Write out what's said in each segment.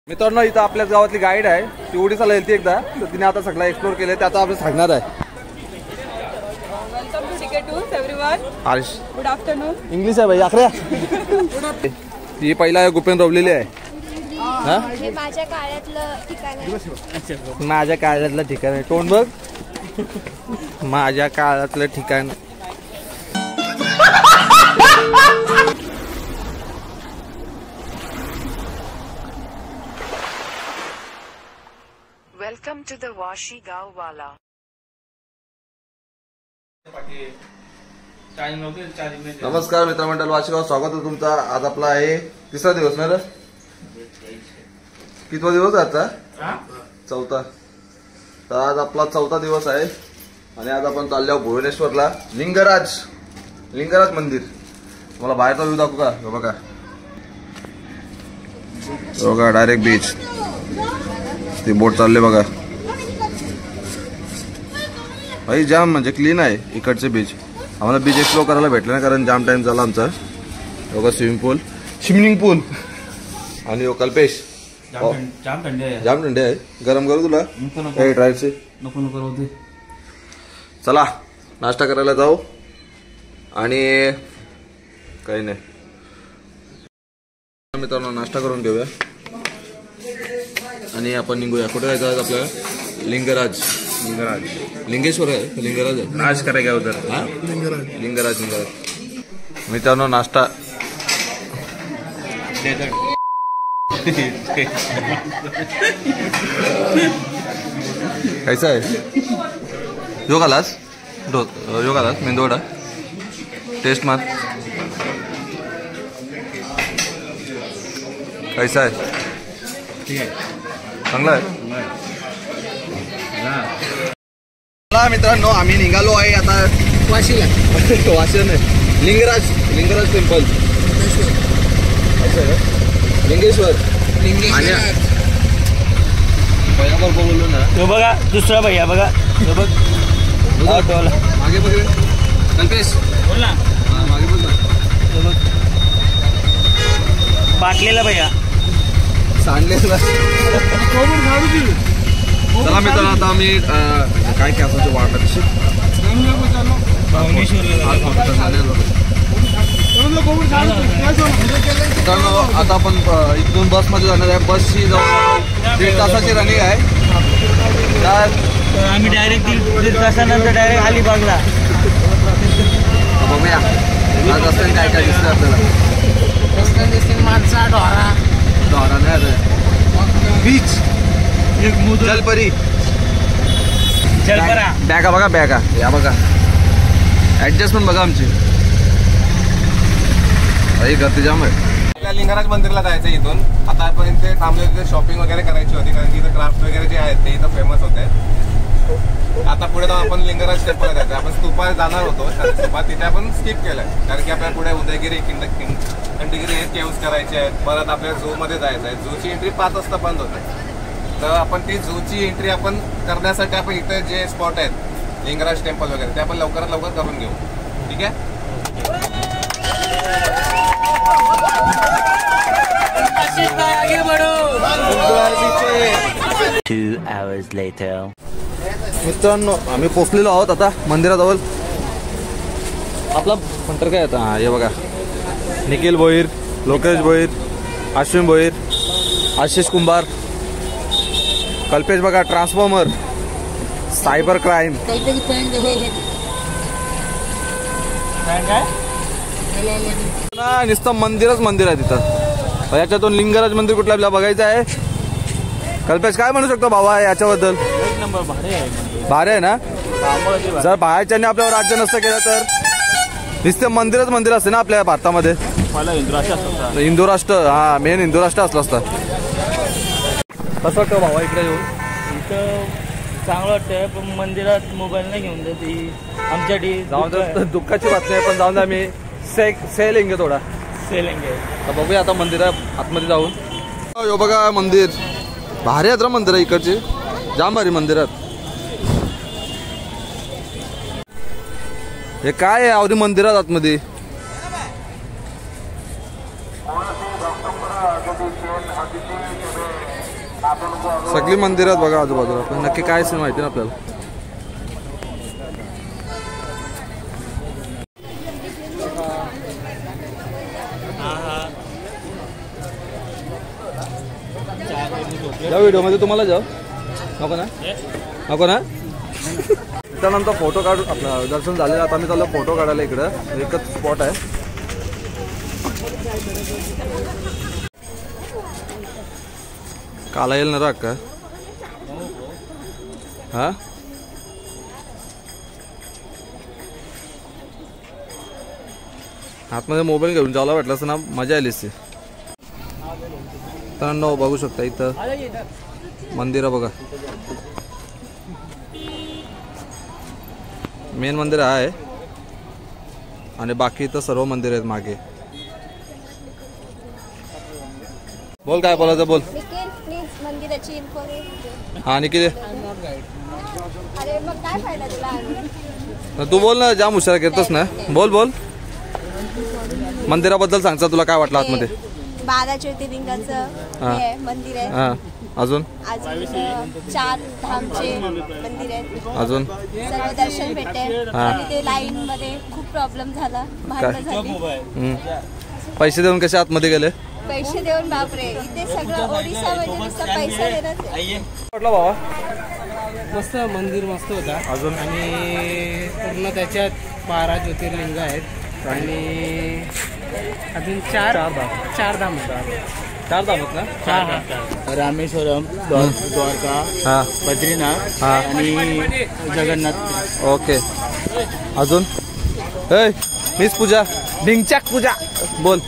मित्रांनो इथं आपल्याच गावातली गाईड आहे, ती ओडिसाला गेलती एकदा, तर तिने आता सगळं एक्सप्लोर केलंय, ते आता आपल्याला सांगणार आहे. Welcome to TK tours everyone. आर्श गुड आफ्टरनून. इंग्लिश आहे भाई आखऱ्या. ही पहिला गुपेन रोवलेली आहे. हे माझ्या काळातलं ठिकाण आहे. माझ्या काळातलं ठिकाण आहे. तोंड बघ. माझ्या काळातलं ठिकाण. Welcome to the Washi Gaowala. नमस्कार मित्रमंडळ, वाशीगाव स्वागत आहे तुमचा. आज आपला आहे तिसरा दिवस ना रे? कितवा दिवस आहे आजचा? चौथा. तर आज आपला चौथा दिवस आहे आणि आज आपण चाललो भुवनेश्वरला. लिंगराज मंदिर. मला बाहेरचा व्ह्यू दाखवू का? बघा बघा, डायरेक्ट बीच. ती बोट चालले बघा भाई. जाम म्हणजे क्लीन आहे इकडचे बीच. आम्हाला बीच एक्सप्लोर करायला भेटलं ना, कारण जाम टाइम झाला आमचा. बघा स्विमिंग पूल आणि कल्पेश. जाम थंडी आहे. गरम करू तुला? ड्रायचे नको. चला नाश्ता करायला जाऊ. आणि काही नाही मित्रांनो, नाश्ता करून घेऊया आणि आपण निघूया. कुठे जायचं आज आपल्याला? लिंगेश्वर आहे. लिंगराज आहे. नाश करेगा उधर. हाँ लिंगराज. मित्रांनो नाश्ता. कैसा आहे? योगालास मेंदोडा टेस्ट मार. कैसा आहे? ठीक आहे, चांगला आहे. मित्रांनो आम्ही निघालो आहे आता वाशीला. वाशी नाही, लिंगराज टेम्पल. लिंगेश्वर. आणि पहिला बरोबर बोललो ना. तो बघा दुसरा भैया बघा. तो बघ मागे बघ कल्पेश. बोल ना. मागे बोल ना. तो बघ पाटलेला भैया. सांडलेला. चला मित्रांनो आता आम्ही काय कॅसाची वाट कशी मित्रांनो आता आपण इथून बसमध्ये जाणार आहे. बसची जवळ 1.5 तासाची रनिंग आहे. तर आम्ही डायरेक्ट 1.5 तासानंतर डायरेक्ट अलिबागला. बघूया आज रस्त्याने काय काय दिसतं आपल्याला. माणसा डोरा नाही बीच. जलपरी. बॅगा बघा, बॅगा या बघा. ऍडजस्टमेंट बघा आमची. काही गर्दी जाम आहे. आपल्या लिंगराज मंदिरला जायचं इथून. आता आपण इथे थांबले होते, शॉपिंग वगैरे करायची होती, कारण की इथं क्राफ्ट वगैरे जे आहेत ते इथं फेमस होते. आता पुढे जाऊन आपण लिंगराज टेम्पलला जायचं. आपण स्तूपा जाणार होतो, स्तूपा तिथे आपण स्किप केलंय, कारण की आपल्याला पुढे उदयगिरी खंडगिरी हे केव्स करायचे आहेत. परत आपल्याला झू मध्ये जायचं आहे. झूची एंट्री 5 वाजता बंद होते. तर आपण ती झूची एंट्री आपण करण्यासाठी आपण इथे जे स्पॉट आहेत लिंगराज टेम्पल वगैरे, ते आपण लवकरात लवकर करून घेऊ. ठीक आहे. 2 hours later. मित्रांनो आम्ही पोचलेलो आहोत आता मंदिराजवळ. आपला फंटर काय आता? हा हे बघा, निखिल भोईर, लोकेश भोईर, अश्विन भोईर, आशिष कुंभार, कल्पेश बघा, ट्रान्सफॉर्मर, सायबर क्राईम. नुसतं मंदिर आहे तिथं. याच्यातून लिंगराज मंदिर कुठलं आपल्याला बघायचं आहे. कल्पेश काय म्हणू शकतो बाबा याच्याबद्दल? एक नंबर भारी आहे ना. जर बाहेरच्यांनी आपल्यावर राज्य नसतं केलं तर नुसते मंदिर असते ना आपल्या भारतामध्ये. हिंदू राष्ट्र, हा मेन हिंदू राष्ट्र असलं असतं. कसं वाटतं बाबा इकडे येऊन? इथं चांगलं वाटतंय, पण मंदिरात मोबाईल नाही घेऊन जात. आमच्यासाठी जाऊन दुःखाची बातमी आहे, पण जाऊन आम्ही सेलिंग थोडा सेलेंगे. बघूया आता मंदिरात आतमध्ये जाऊन. हो बघा मंदिर भारी आहेत. मंदिर इकडचे जाम भारी मंदिरात. हे काय आहे आवडी मंदिरात आतमध्ये? सगळी मंदिरात बघा आजूबाजूला, पण नक्की काय असेल माहिती ना आपल्याला. या व्हिडिओमध्ये तुम्हाला जाऊ नको ना, नको ना. त्यानंतर फोटो काढून आपलं दर्शन झालेलं. आता आम्ही चाललो फोटो काढायला. इकडं एकच स्पॉट आहे. काला येईल ना राग का हा. आतमध्ये मोबाईल घेऊन जायला वाटलं असं ना, मजा आली असती. तर बघू शकता इथं मंदिर बघा. मेन मंदिर आहे आणि बाकी इथं सर्व मंदिर आहेत मागे. बोल काय बोलायचं बोल. निखिल प्लीज मंदिराची इन्फो दे. हा निखिल अरे मग काय फायदा तुला. तू बोल ना, जाम हुशार करतोस ना. बोल बोल. मंदिराबद्दल सांगता तुला काय वाटलं आतमध्ये. 12 ज्योतिर्लिंगाचं हे मंदिर आहे. हा अजून 4 धामचे मंदिर आहेत. अजून सर्व दर्शन भेटते. आणि ते लाईन मध्ये खूप प्रॉब्लेम झाला, भांडण झाली. पैसे देऊन कसे आतमध्ये गेले. पैसे देऊन बापरे, इथे सगळं ओडिसा म्हणजे नुसतं पैसा देणार. वाटलं बाबा. मस्त मंदिर मस्त होता. अजून आणि पूर्ण त्याच्यात 12 ज्योतिर्लिंग आहेत आणि अजून चार धाम होत ना. रामेश्वरम, द्वारका, हा बद्रीनाथ हा आणि जगन्नाथ. ओके. अजून मीच पूजा ढिंचाक पूजा. बोल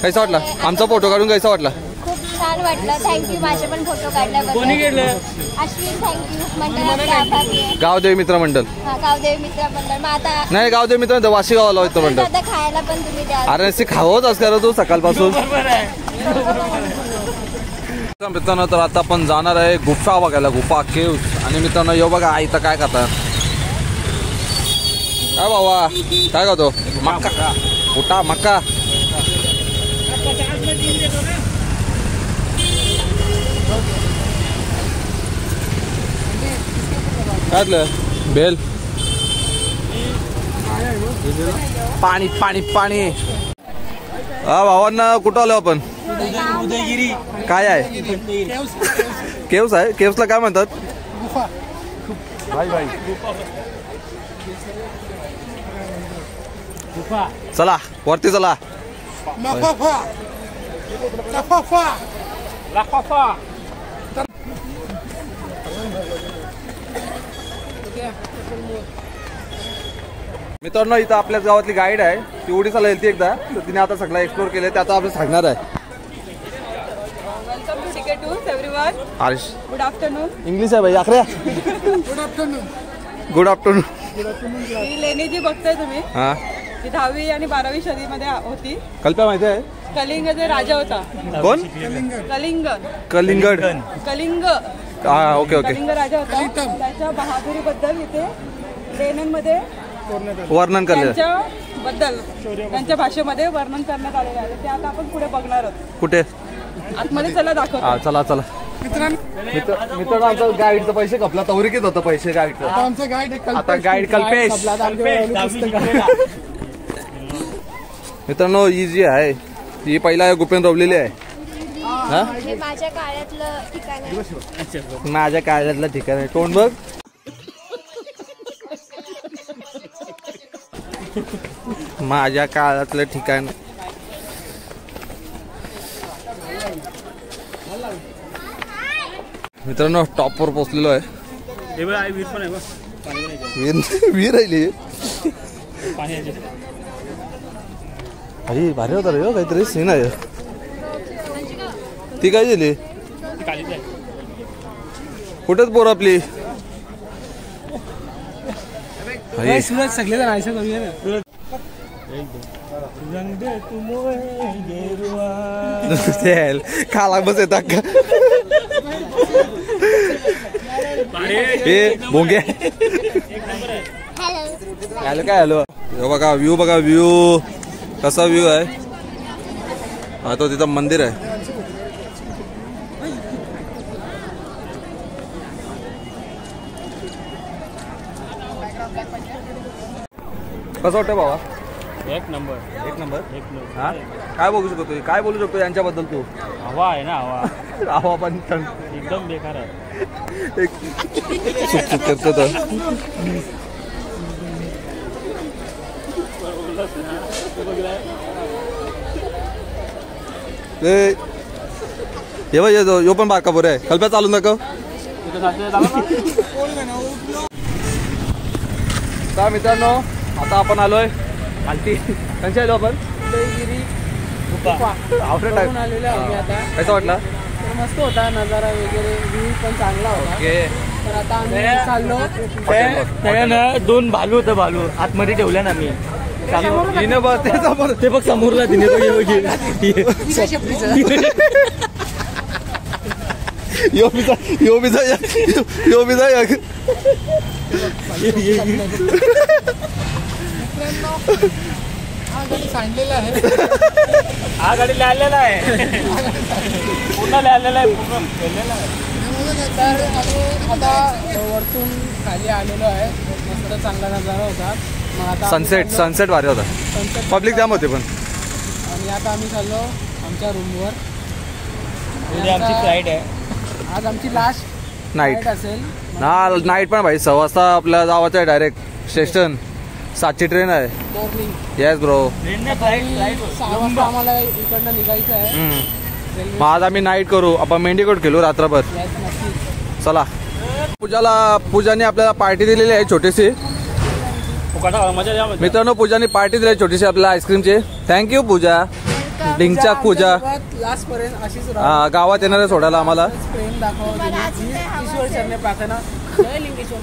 कैसा वाटला आमचा फोटो काढून, कैसा वाटला. खूप छान वाटलं. थँक्यू माझे पण फोटो काढल्याबद्दल. अश्विन थँक्यू. मंडळाचे आभारी आहे. गावदेवी मित्र मंडळ. हा गावदेवी मित्र मंडळ. मग आता नाही गावदेवी मित्र वाशी गावाला होतं मंडळ. आता खायला पण तुम्ही द्या. अरे नुसती खावंच असं करा तू सकाळपासून. मित्रांनो तर आता आपण जाणार आहे गुफा बघायला, गुफा केव्स. आणि मित्रांनो येऊ बघा इथं काय करतात. काय बाबा काय करतो. मक्का कुठा मक्का. काय बेल पाणी पाणी पाणी. हा भावांना कुठं आलो आपण. उदयगिरी काय आहे. केव्स आहे. केव्सला काय म्हणतात. चला वरती चला. मित्रांनो इथं आपल्याच गावातली गाईड आहे. ती ओडिसाला येते एकदा, तर तिने आता सगळं एक्सप्लोर केलं. ते आता आपल्याला सांगणार आहे. Welcome to ticket tours everyone. Harish good afternoon. English आहे भाई आखऱ्या. Good afternoon. ही लेणी जी बघताय तुम्ही, हा ती 10वी आणि 12वी सदीमध्ये होती. कल्प्या माहिती आहे. कलिंग जे राजा होता. कोण. कलिंग कलिंगड. कलिंग हा ओके ओके. कलिंग राजा होता. त्याच्या बहादुरीबद्दल इथे लेण्यांमध्ये वर्णन केलं. त्यांच्याबद्दल त्यांच्या भाषेमध्ये वर्णन करण्यात आलेलं आहे. ते आता आपण पुढे बघणार आहोत. कुठे आतमध्ये चला दाखवतो. हा चला चला. मित्रांनो आमचा गाईडचं पैसे कपला तवरी किती होतं पैसे गाईडचं. आता गाईड कल्पेश. मित्रांनो ही जी आहे ही पहिला गुपेन रवलेली आहे. हे माझ्या काळातलं ठिकाण आहे. माझ्या काळातलं ठिकाण आहे. तोंड बघ. माझ्या काळातलं ठिकाण. मित्रांनो टॉपवर पोचलेलो आहे. वीर राहिली. अरे भारी होता रे काहीतरी सीन आहे. ती काय झाली. कुठेच पोर आपली. सगळे खाला बस येतात का. भोंगे आलो काय आलो. बघा व्ह्यू बघा व्ह्यू कसा व्ह्यू आहे. हा तो तिथं मंदिर आहे. कसं वाटतं बाबा? एक नंबर एक नंबर हा काय बघू शकतो काय बोलू शकतो यांच्याबद्दल तू? हवा आहे ना हवा हवा पण एकदम बेकार आहे. चुक करतो तर ये यो पण बारका बरं आहे. कल्प्या चालून दाखव. का मित्रांनो आता आपण आलोय खालती. त्यांच्या आलो आपण आवडत आलेलो आम्ही आता. कसं वाटला? तर मस्त होता नजारा वगैरे, व्ह्यू पण चांगला होता. ओके तर आता आम्ही चाललो. ना 2 भालू होतं, भालू आतमध्ये ठेवल्या ना मी. तिने बस ते बघ समोरला तिने यो बिजा सांडलेला आहे. हा गाडी लिहिलेला आहे पूर्ण लिहिलेला आहे पूर्ण लिहिलेला आहे. तर आम्ही आता वरतून खाली आलेलो आहे. मस्त चांगला नजारा होता. मग आता सनसेट भारी होता. पब्लिक जाम होते पण. आणि आता आम्ही चाललो आमच्या रूमवर. उद्या आमची फ्लाईट आहे. आज आमची लास्ट नाईट असेल ना. नाईट पण भाई 6 वाजता आपल्या जावाचं आहे डायरेक्ट स्टेशन. 7ची ट्रेन आहे. मॉर्निंग. Yes bro. 6 वाजता आम्हाला इकडनं निघायचं आहे. मग आज आम्ही नाईट करू. आपण मेंढीकोट केलो रात्रभर. चला. पूजाने आपल्याला पार्टी दिलेली आहे छोटीशी. मित्रांनो पूजाने पार्टी दिली छोटीशी आपल्याला आईस्क्रीमची. थँक्यू पूजा. डिंगच्या पूजा लास्ट पर्यंत अशीच गावात येणार आहे सोडायला आम्हाला. प्रेम दाखवा. ईश्वर चरणे प्रार्थना. जय लिंगेश्वर.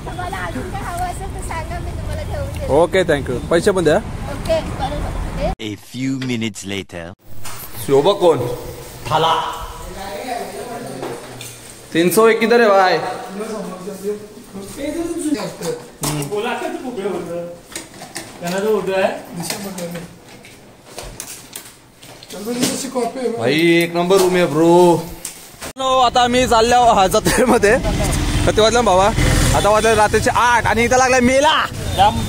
तुम्हाला अजून काय हवं असेल तर सांगा, मी तुम्हाला ठेवून देते. Okay thank you. पैसे पण द्या. ओके बरोबर. A few minutes later. शोभा कोण? थाला 301 किधर है भाई? भाई एक नंबर रूम आहे ब्रो. आता आम्ही चालल्या जत्रेमध्ये. किती वाजल्या बाबा? आता वाजले रात्रीचे 8 आणि इथं लागलाय मेला.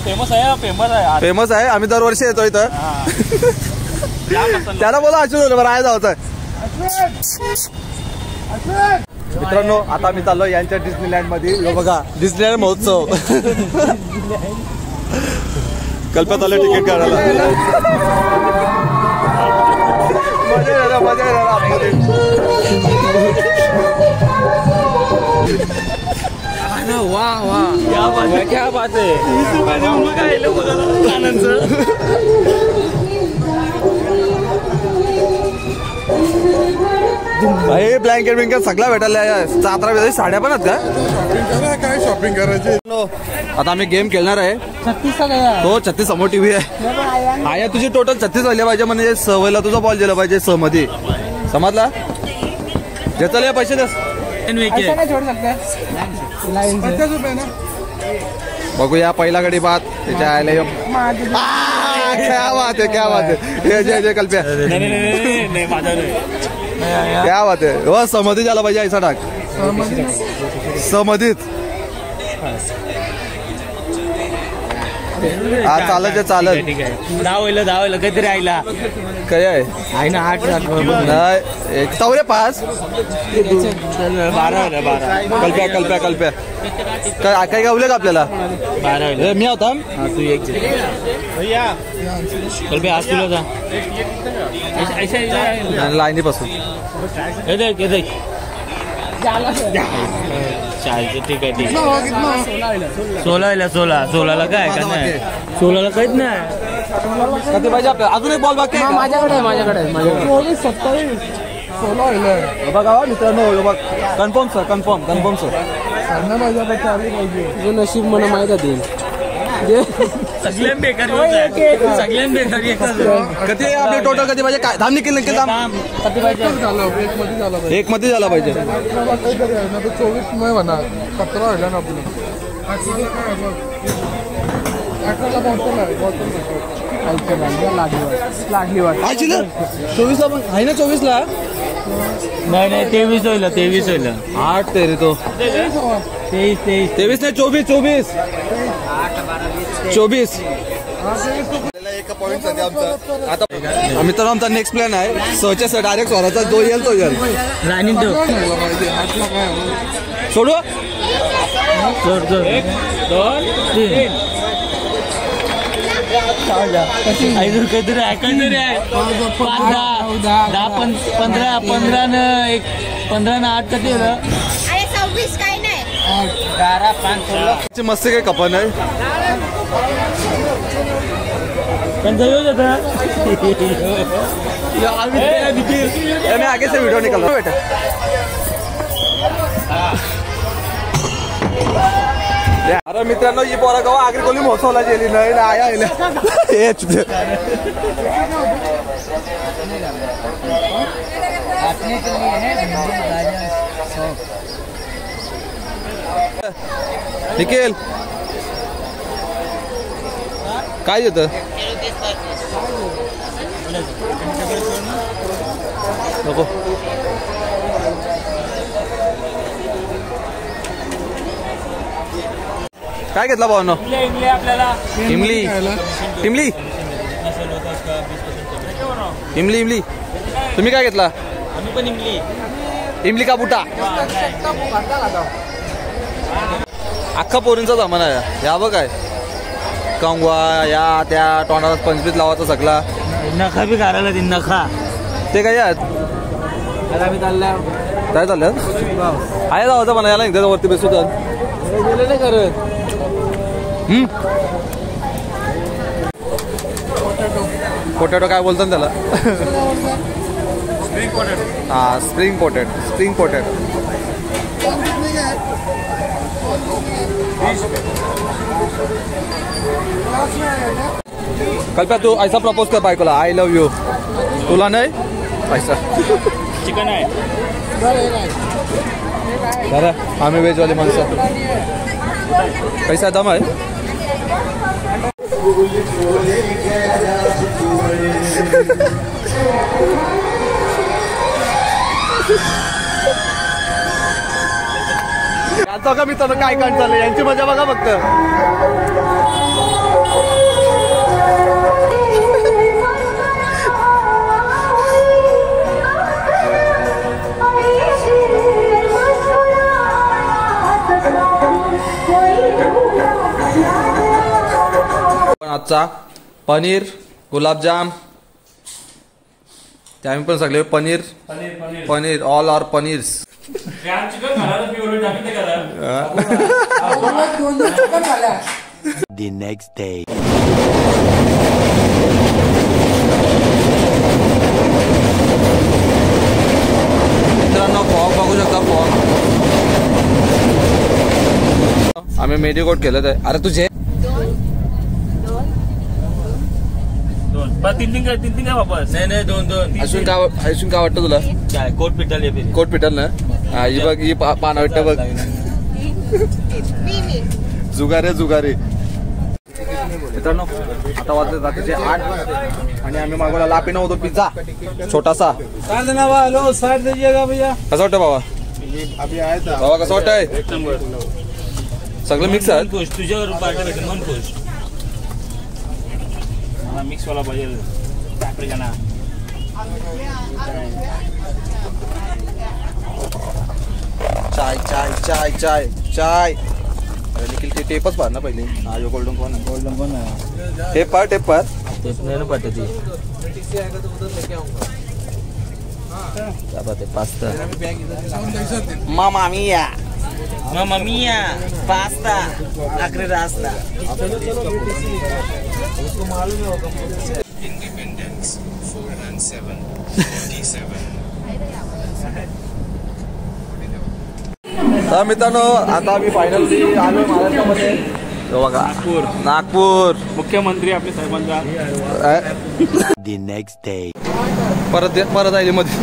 फेमस आहे फेमस आहे. आम्ही दरवर्षी येतो इथं. त्याला बोला अचूक राहायला जायचं. मित्रांनो आता आम्ही चाललो यांच्या डिस्नीलँड मध्ये. बघा डिस्नीलँड महोत्सव. कल्पत आलं तिकीट काढायला. मजा येणार आतमध्ये. वा क्या बात आहे. भाई ब्लँकेट बिंकेट सगळा भेटायला. 17 साड्या पण आहेत का? काय शॉपिंग करायची? आता आम्ही गेम खेळणार आहे. 36 गया. तो 36 समोर टीव्ही आहे. आया तुझी टोटल 36 झाले पाहिजे. म्हणजे सवयला तुझा बॉल दिला पाहिजे. मध्ये समजला. ज्याचा पैसे दस. ऐसा नहीं छोड़ सकते. 50 रुपये ना. बघूया पहिला गडी बात त्याच्या आयला. क्या बात आहे क्या बात आहे. जय कल्प्या. नाही माझा नाही. क्या बात आहे. हो समधी झाला पाहिजे. ऐसा टाक समधीत. हा चालत चालत. ठीक आहे. दावलं काहीतरी आईला काय आहे आहे ना 8 नाही 5. 12 कल्प्या काय गावले का आपल्याला? 12 मी होता. तू एक कल्प्या आज तुला जा लाईनीपासून. चालते ठीक आहे. 16ला काय का नाही. 16ला काहीच नाही. कधी पाहिजे आपल्याला? अजून एक बॉल बाकी आहे का? माझ्याकडे 27. 16 बघा मित्रांनो. बघ कन्फर्म सर. तुझं नशीब मला माहित आहे. सगळ्यां बेकार कधी आपले टोटल कधी पाहिजे? काय धाम निघेल नक्की धाम कधी पाहिजे? एक मध्ये झाला पाहिजे. 24 नाही म्हणा 17 व्हायला ना आपलं. 24 ला पण आहे ना. 24 ला नाही 23 होईल 23 होईल 8 तेरी तो 23 नाही 24 एका पॉईंट आता मित्रांनो आमचा नेक्स्ट प्लॅन आहे सहच्या डायरेक्ट स्वराचा जो येईल तो येईल राणी सोडू सोड 2 3 काहीतरी ऐकायचं आहे 15 न 8 कधी होतं अरे 26 काय नाही 11 5 16 मस्त काय कपन आहे मैं आगे से वीडियो निकल रहा बेटा अरे मित्रांनो ही पोरा गाव आगरी कोली मोसवला गेली नाही आया निखिल काय येतं नको काय घेतला भावांनो आपल्याला इमली इमली इमली इमली तुम्ही काय घेतला आम्ही पण इमली का बुटा अख्खा पोरींचा जमाना आहे या बघ काय कंगवा या त्या तोंडाला 25 लावायचा सगळा नखा बी घालायला ती नखा ते काय आहेत आम्ही चालल्या काय चाललं आहे जावायचं म्हणा याला एकदा वरती बेसू तर गेले नाही करत पोटॅटो काय बोलतात त्याला हा स्प्रिंग पोटॅटो कल्प्या तू ऐसा प्रपोज कर बायकोला आय लव्ह यू तुला नाही पैसा चिकन आहे बरं आम्ही वेजवाले माणसं पैसा दम आहे यांचा का मित्रांनो काय काढ चाललंय यांची मजा बघा फक्त आजचा पनीर गुलाबजाम ते आम्ही पण सगळे paneer all are paneers The next day. मित्रांनो फॉग बघू शकता फॉग आम्ही मेडिकोट केलं ते अरे तुझे 3 काय वापस नाही 2 अश्विन काय वाटतं तुला काय कोट पिटल ना हा ही बघ ही पाना वाटतं बघ जुगारे मित्रांनो आता वाजले रात्रीचे 8 आणि आम्ही मागवला लापिनो होतो पिझ्झा छोटासा साइड दीजिएगा भैया कसं वाटतं बाबा अभी आया था बाबा कसं वाटतंय एक नंबर सगळं मिक्स आहे खुश तुझ्यावर पार्टी भेटेल मन खुश मला मिक्स वाला पाहिजे पॅप्रिका ना चाय अरे निखिल ते टेपच पार ना पहिले हा यो गोल्डन कोण टेप पार तेच नाही ना पाठवते क्या बात है पास्ता मामा मिया Mamma mia, pasta, acre rasta. Independence 4 and 7 47 तर मित्रांनो आता आम्ही फायनली आलो महाराष्ट्रामध्ये बघा नागपूर मुख्यमंत्री आपले साहेबांचा The next day. परत आली मध्ये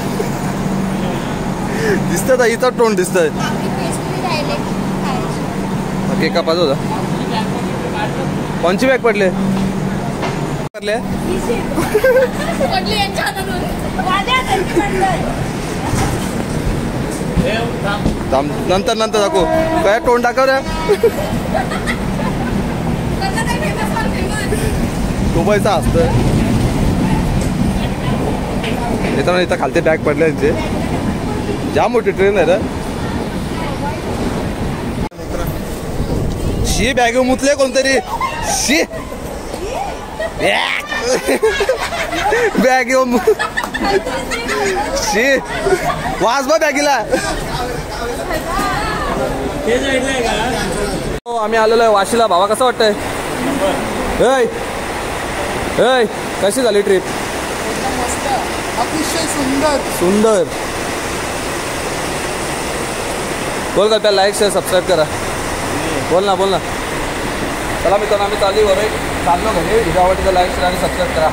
दिसत इथं तोंड दिसतंय केक कापायचा होता कोणची बॅग पडले नंतर नंतर दाखव काय तोंड दाखव रे दुबईचा असतं मित्रांनो इथं खालते बॅग पडले यांचे जाम मोठी ट्रेन आहे रे शी बॅग मुतले कोणतरी शी बॅग शी वाज बा बॅगीला आम्ही आलेलो आहे वाशीला भावा कसं वाटतंय कशी झाली ट्रिप मस्त अतिशय सुंदर सुंदर बोल करता लाईक शेअर सबस्क्राईब करा बोल ना चला मित्रांनो आम्ही चालू चाललो घरी व्हिडिओ आवडली तर लाईक शेअर आणि सबस्क्राईब करा